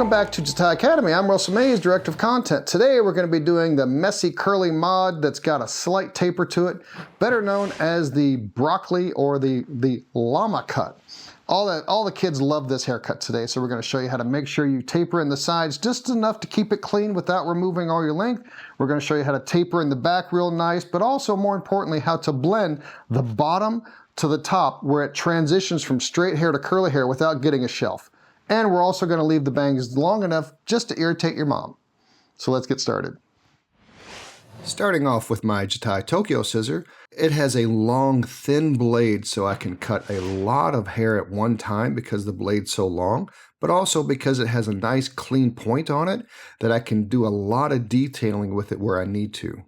Welcome back to Jatai Academy. I'm Russell Mays, Director of Content. Today we're going to be doing the messy curly mod that's got a slight taper to it, better known as the broccoli or the llama cut. All the kids love this haircut today, so we're going to show you how to make sure you taper in the sides just enough to keep it clean without removing all your length. We're going to show you how to taper in the back real nice, but also more importantly how to blend the bottom to the top where it transitions from straight hair to curly hair without getting a shelf. And we're also going to leave the bangs long enough just to irritate your mom. So let's get started. Starting off with my Jatai Tokyo scissor, it has a long, thin blade so I can cut a lot of hair at one time because the blade's so long, but also because it has a nice clean point on it that I can do a lot of detailing with it where I need to.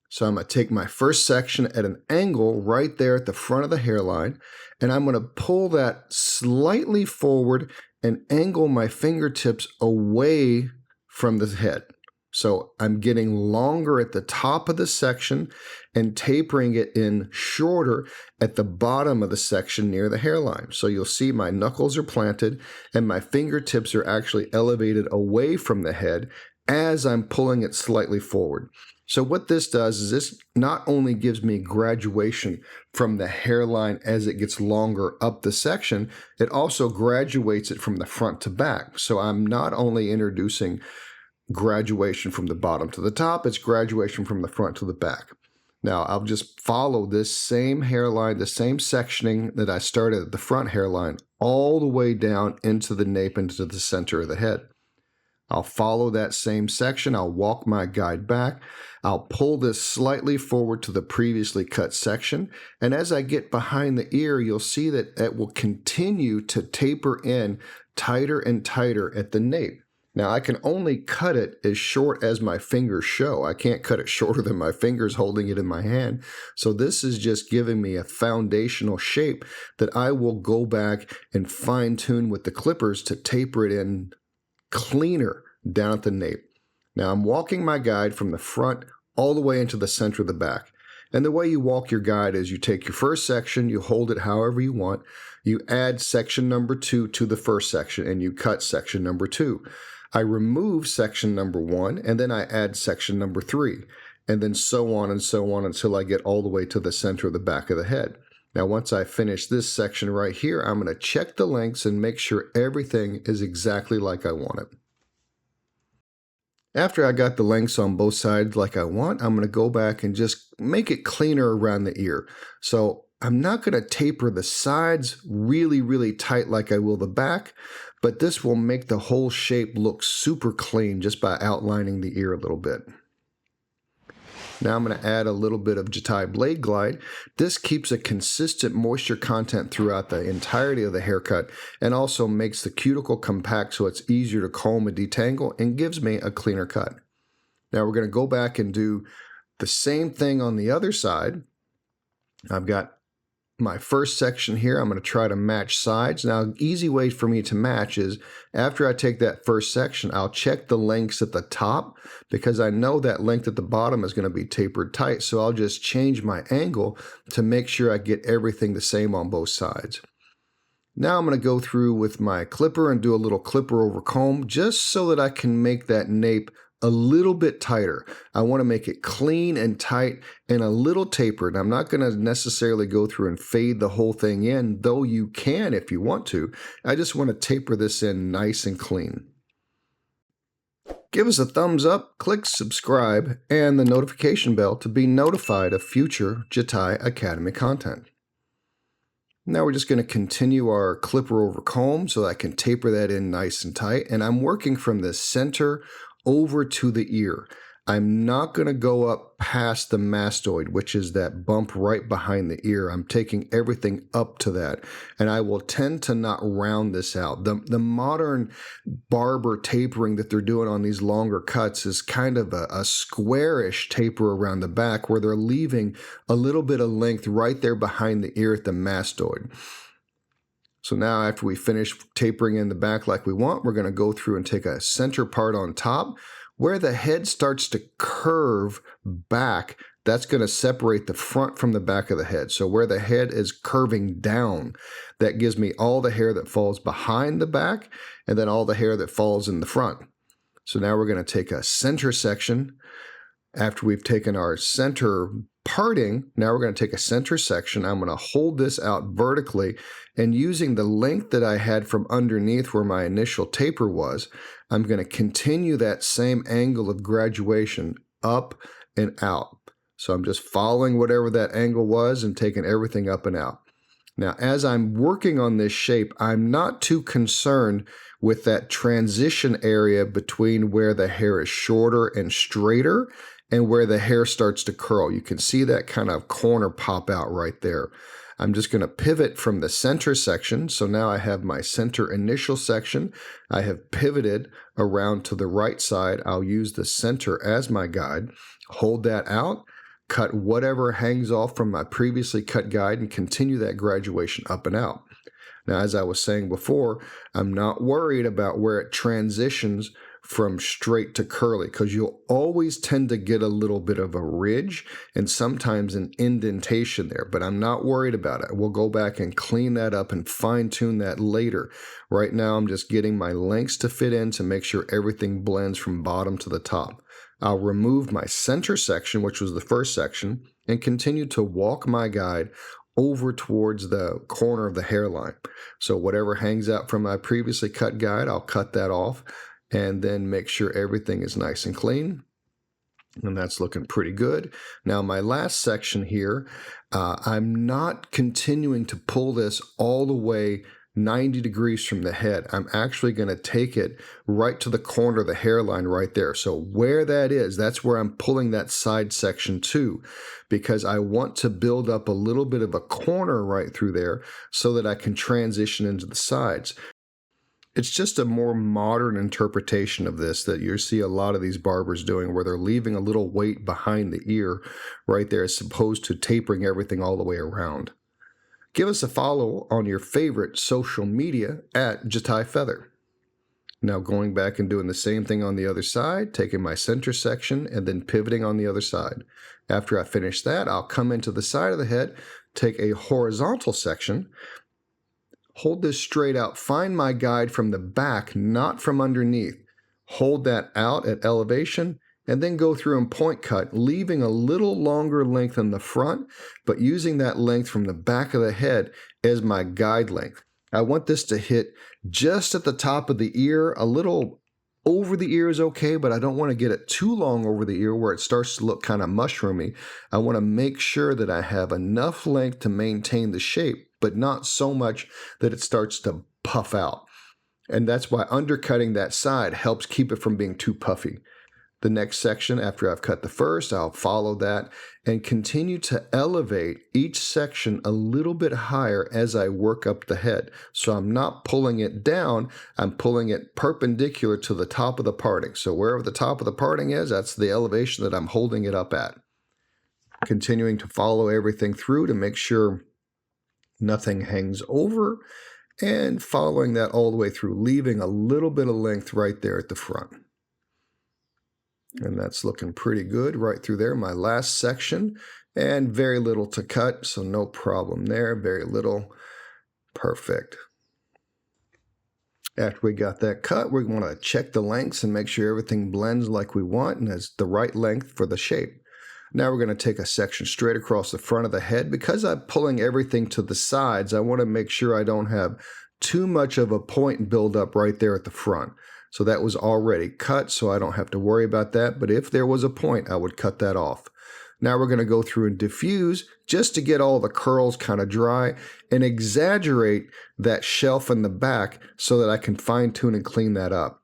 So I'm going to take my first section at an angle right there at the front of the hairline, and I'm going to pull that slightly forward and angle my fingertips away from the head. So I'm getting longer at the top of the section and tapering it in shorter at the bottom of the section near the hairline. So you'll see my knuckles are planted and my fingertips are actually elevated away from the head as I'm pulling it slightly forward. So what this does is this not only gives me graduation from the hairline as it gets longer up the section, it also graduates it from the front to back. So I'm not only introducing graduation from the bottom to the top, it's graduation from the front to the back. Now I'll just follow this same hairline, the same sectioning that I started at the front hairline all the way down into the nape, into the center of the head. I'll follow that same section, I'll walk my guide back, I'll pull this slightly forward to the previously cut section, and as I get behind the ear, you'll see that it will continue to taper in tighter and tighter at the nape. Now I can only cut it as short as my fingers show. I can't cut it shorter than my fingers holding it in my hand. So this is just giving me a foundational shape that I will go back and fine tune with the clippers to taper it in cleaner down at the nape. Now I'm walking my guide from the front all the way into the center of the back. And the way you walk your guide is you take your first section, you hold it however you want, you add section number 2 to the first section, and you cut section number 2. I remove section number 1, and then I add section number 3, and then so on until I get all the way to the center of the back of the head. Now once I finish this section right here, I'm going to check the lengths and make sure everything is exactly like I want it. After I got the lengths on both sides like I want, I'm going to go back and just make it cleaner around the ear. So I'm not going to taper the sides really tight like I will the back, but this will make the whole shape look super clean just by outlining the ear a little bit. Now I'm going to add a little bit of Jatai Blade Glide. This keeps a consistent moisture content throughout the entirety of the haircut and also makes the cuticle compact so it's easier to comb and detangle and gives me a cleaner cut. Now we're going to go back and do the same thing on the other side. I've got my first section here. I'm going to try to match sides. Now, an easy way for me to match is after I take that first section, I'll check the lengths at the top because I know that length at the bottom is going to be tapered tight. So I'll just change my angle to make sure I get everything the same on both sides. Now I'm going to go through with my clipper and do a little clipper over comb just so that I can make that nape a little bit tighter. I want to make it clean and tight and a little tapered. I'm not going to necessarily go through and fade the whole thing in, though you can if you want to. I just want to taper this in nice and clean. Give us a thumbs up, click subscribe, and the notification bell to be notified of future Jatai Academy content. Now we're just going to continue our clipper over comb so I can taper that in nice and tight. And I'm working from the center over to the ear. I'm not going to go up past the mastoid, which is that bump right behind the ear. I'm taking everything up to that, and I will tend to not round this out. The modern barber tapering that they're doing on these longer cuts is kind of a squarish taper around the back where they're leaving a little bit of length right there behind the ear at the mastoid. So now after we finish tapering in the back like we want, we're going to go through and take a center part on top where the head starts to curve back that's going to separate the front from the back of the head. So where the head is curving down, that gives me all the hair that falls behind the back and then all the hair that falls in the front. So now we're going to take a center section. After we've taken our center parting, now we're going to take a center section. I'm going to hold this out vertically, and using the length that I had from underneath where my initial taper was, I'm going to continue that same angle of graduation up and out. So I'm just following whatever that angle was and taking everything up and out. Now, as I'm working on this shape, I'm not too concerned with that transition area between where the hair is shorter and straighter and where the hair starts to curl. You can see that kind of corner pop out right there. I'm just going to pivot from the center section. So now I have my center initial section. I have pivoted around to the right side. I'll use the center as my guide. Hold that out, cut whatever hangs off from my previously cut guide, and continue that graduation up and out. Now, as I was saying before, I'm not worried about where it transitions from straight to curly, because you'll always tend to get a little bit of a ridge and sometimes an indentation there, but I'm not worried about it. We'll go back and clean that up and fine tune that later. Right now, I'm just getting my lengths to fit in to make sure everything blends from bottom to the top. I'll remove my center section, which was the first section, and continue to walk my guide over towards the corner of the hairline. So whatever hangs out from my previously cut guide, I'll cut that off and then make sure everything is nice and clean. And that's looking pretty good. Now my last section here, I'm not continuing to pull this all the way 90 degrees from the head. I'm actually going to take it right to the corner of the hairline right there. So where that is, that's where I'm pulling that side section to, because I want to build up a little bit of a corner right through there so that I can transition into the sides. It's just a more modern interpretation of this that you see a lot of these barbers doing, where they're leaving a little weight behind the ear right there as opposed to tapering everything all the way around. Give us a follow on your favorite social media at Jatai Feather. Now going back and doing the same thing on the other side, taking my center section and then pivoting on the other side. After I finish that, I'll come into the side of the head, take a horizontal section, hold this straight out, find my guide from the back, not from underneath. Hold that out at elevation, and then go through and point cut, leaving a little longer length in the front, but using that length from the back of the head as my guide length. I want this to hit just at the top of the ear. A little over the ear is okay, but I don't want to get it too long over the ear where it starts to look kind of mushroomy. I want to make sure that I have enough length to maintain the shape, but not so much that it starts to puff out. And that's why undercutting that side helps keep it from being too puffy. The next section, after I've cut the first, I'll follow that and continue to elevate each section a little bit higher as I work up the head. So I'm not pulling it down, I'm pulling it perpendicular to the top of the parting. So wherever the top of the parting is, that's the elevation that I'm holding it up at. Continuing to follow everything through to make sure nothing hangs over, and following that all the way through, leaving a little bit of length right there at the front. And that's looking pretty good right through there. My last section, and very little to cut, so no problem there, very little. Perfect. After we got that cut, we want to check the lengths and make sure everything blends like we want and is the right length for the shape. Now we're going to take a section straight across the front of the head. Because I'm pulling everything to the sides, I want to make sure I don't have too much of a point build up right there at the front. So that was already cut, so I don't have to worry about that. But if there was a point, I would cut that off. Now we're going to go through and diffuse just to get all the curls kind of dry and exaggerate that shelf in the back so that I can fine tune and clean that up.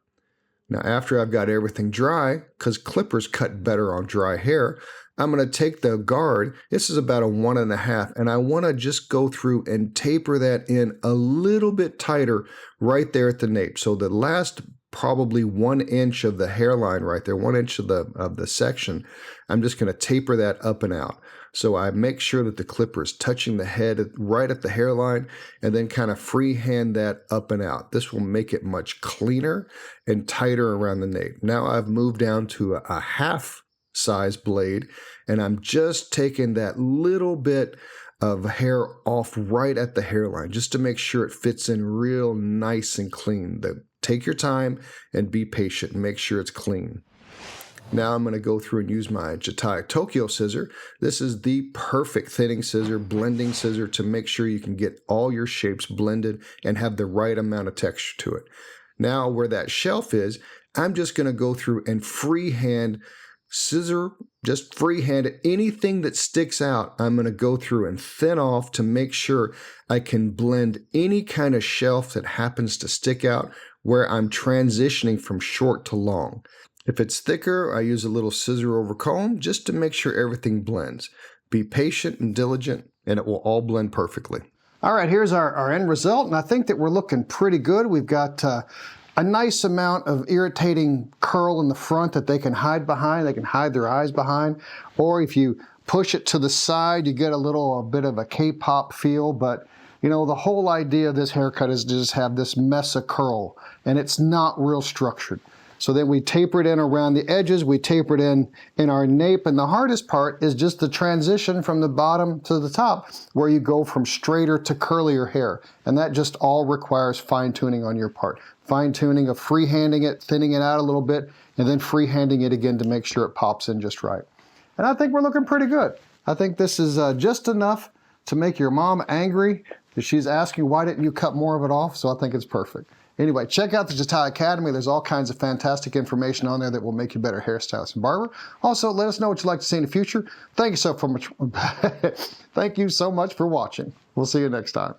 Now after I've got everything dry, because clippers cut better on dry hair, I'm going to take the guard, this is about a 1.5, and I want to just go through and taper that in a little bit tighter right there at the nape. So the last probably 1 inch of the hairline right there, 1 inch of the section, I'm just going to taper that up and out. So I make sure that the clipper is touching the head right at the hairline and then kind of freehand that up and out. This will make it much cleaner and tighter around the nape. Now I've moved down to a 1/2 inch size blade, and I'm just taking that little bit of hair off right at the hairline just to make sure it fits in real nice and clean. Take your time and be patient and make sure it's clean. Now I'm going to go through and use my Jatai Tokyo scissor. This is the perfect thinning scissor, blending scissor to make sure you can get all your shapes blended and have the right amount of texture to it. Now where that shelf is, I'm just going to go through and freehand scissor, just freehand it. Anything that sticks out, I'm going to go through and thin off to make sure I can blend any kind of shelf that happens to stick out where I'm transitioning from short to long. If it's thicker, I use a little scissor over comb just to make sure everything blends. Be patient and diligent, and it will all blend perfectly. All right, here's our end result, and I think that we're looking pretty good. We've got a nice amount of irritating curl in the front that they can hide behind. They can hide their eyes behind. Or if you push it to the side, you get a bit of a K-pop feel. But, you know, the whole idea of this haircut is to just have this mess of curl, and it's not real structured. So then we taper it in around the edges, we taper it in our nape, and the hardest part is just the transition from the bottom to the top, where you go from straighter to curlier hair. And that just all requires fine-tuning on your part. Fine-tuning of freehanding it, thinning it out a little bit, and then freehanding it again to make sure it pops in just right. And I think we're looking pretty good. I think this is just enough to make your mom angry, because she's asking, why didn't you cut more of it off? So I think it's perfect. Anyway, check out the Jatai Academy. There's all kinds of fantastic information on there that will make you better hairstylist and barber. Also, let us know what you'd like to see in the future. Thank you so much. Thank you so much for watching. We'll see you next time.